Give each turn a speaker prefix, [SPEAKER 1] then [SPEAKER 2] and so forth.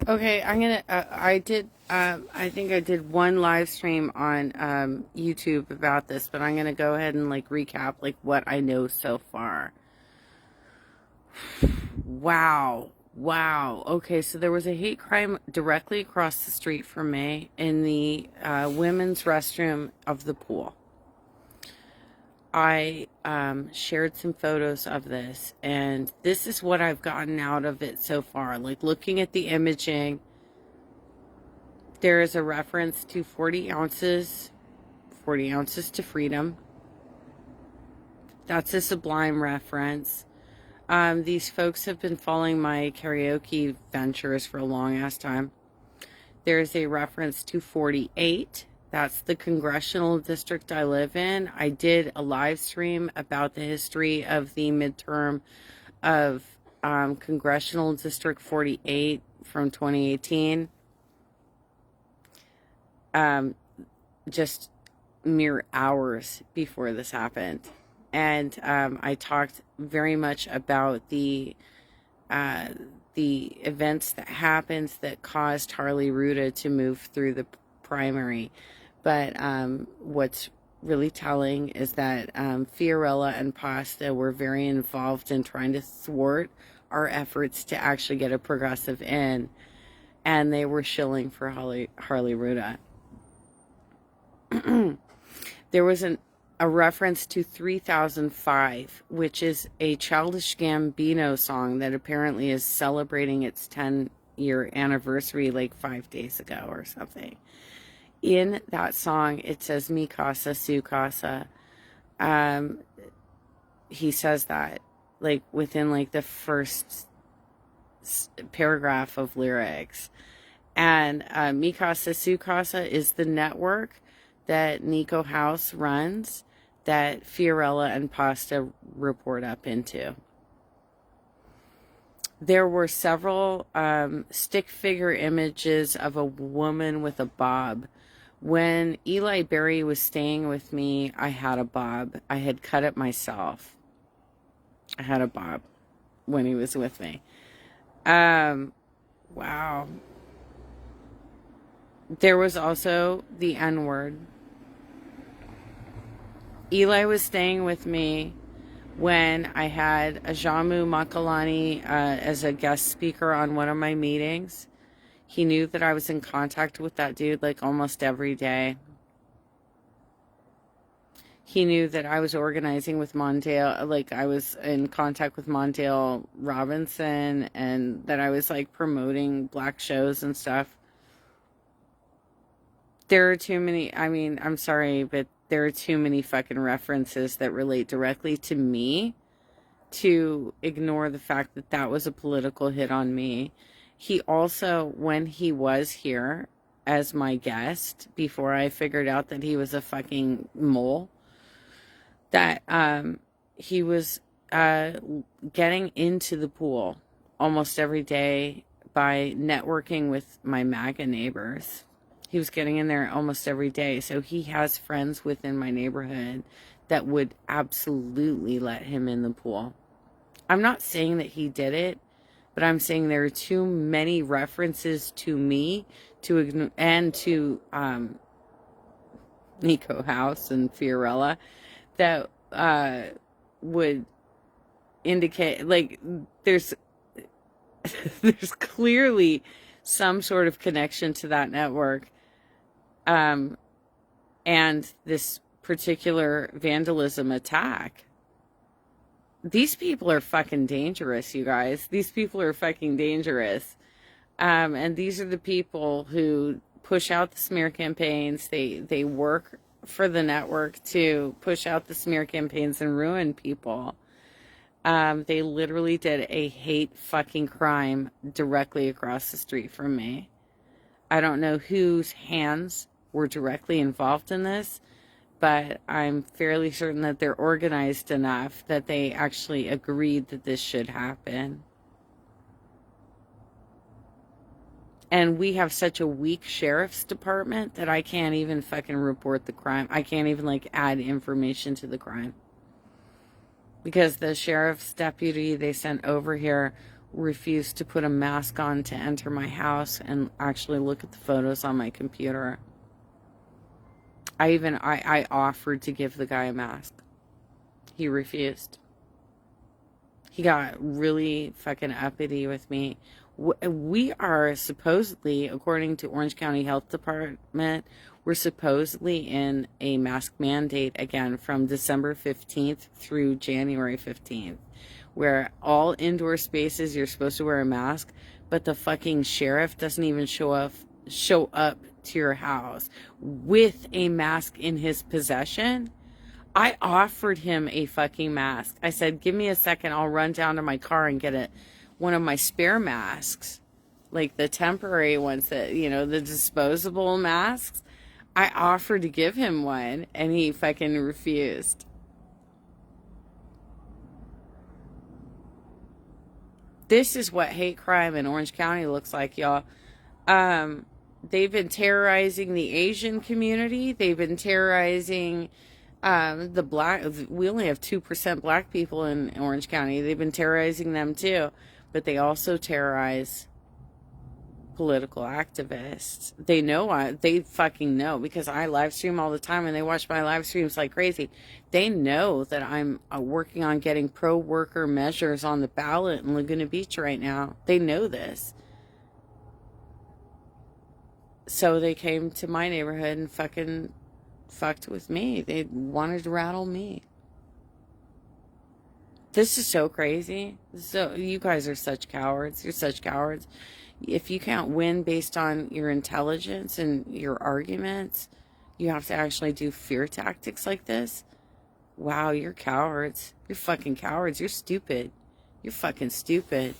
[SPEAKER 1] Okay, I'm gonna. I did. I think I did one live stream on YouTube about this, but I'm gonna go ahead and like recap like what I know so far. Wow, wow. Okay, so there was a hate crime directly across the street from me in the women's restroom of the pool. I shared some photos of this, and this is what I've gotten out of it so far. Like looking at the imaging, there is a reference to 40 ounces to freedom. That's a Sublime reference. These folks have been following my karaoke ventures for a long ass time. There's a reference to 48. That's the congressional district I live in. I did a live stream about the history of the midterm of congressional district 48 from 2018. Um, just mere hours before this happened. And I talked very much about uh, the events that happened that caused Harley Ruda to move through the primary. But what's really telling is that Fiorella and Pasta were very involved in trying to thwart our efforts to actually get a progressive in, and they were shilling for Harley Ruda. There was a reference to 3005, which is a Childish Gambino song that apparently is celebrating its 10-year anniversary like 5 days ago or something. In that song, it says Mi Casa, Su Casa. Um, he says that like within like the first paragraph of lyrics. And Mi Casa, Su Casa is the network that Nico House runs that Fiorella and Pasta report up into. There were several stick figure images of a woman with a bob. When Eli Berry was staying with me, I had a bob. I had cut it myself. I had a bob when he was with me. Wow. There was also the N word. Eli was staying with me when I had Ajamu Makalani as a guest speaker on one of my meetings. He knew that I was in contact with that dude like almost every day. He knew that I was organizing with Mondale, like I was in contact with Mondale Robinson, and that I was like promoting black shows and stuff. There are too many, I mean, I'm sorry, but there are too many fucking references that relate directly to me to ignore the fact that that was a political hit on me. He also, when he was here as my guest, before I figured out that he was a fucking mole, that he was getting into the pool almost every day by networking with my MAGA neighbors. He was getting in there almost every day. So he has friends within my neighborhood that would absolutely let him in the pool. I'm not saying that he did it, but I'm saying there are too many references to me and to Nico House and Fiorella that would indicate like there's there's clearly some sort of connection to that network. And this particular vandalism attack. These people are fucking dangerous, you guys. These people are fucking dangerous. And these are the people who push out the smear campaigns. They work for the network to push out the smear campaigns and ruin people. They literally did a hate fucking crime directly across the street from me. I don't know whose hands were directly involved in this, but I'm fairly certain that they're organized enough that they actually agreed that this should happen. And we have such a weak sheriff's department that I can't even fucking report the crime. I can't even like add information to the crime. Because the sheriff's deputy they sent over here refused to put a mask on to enter my house and actually look at the photos on my computer. I offered to give the guy a mask. He refused. He got really fucking uppity with me. We are supposedly, according to Orange County Health Department, we're supposedly in a mask mandate again from December 15th through January 15th, where all indoor spaces you're supposed to wear a mask, but the fucking sheriff doesn't even show up to your house with a mask in his possession. I offered him a fucking mask. I said, give me a second, I'll run down to my car and get one of my spare masks, like the temporary ones that, the disposable masks. I offered to give him one and he fucking refused. This is what hate crime in Orange County looks like, y'all. They've been terrorizing the Asian community. They've been terrorizing the black. We only have 2% black people in Orange County. They've been terrorizing them too, but they also terrorize political activists. They know, they fucking know, because I live stream all the time and they watch my live streams like crazy. They know that I'm working on getting pro-worker measures on the ballot in Laguna Beach right now. They know this. So they came to my neighborhood and fucking fucked with me. They wanted to rattle me. This is so crazy. So you guys are such cowards. You're such cowards. If you can't win based on your intelligence and your arguments, you have to actually do fear tactics like this. Wow, you're cowards. You're fucking cowards. You're stupid. You're fucking stupid.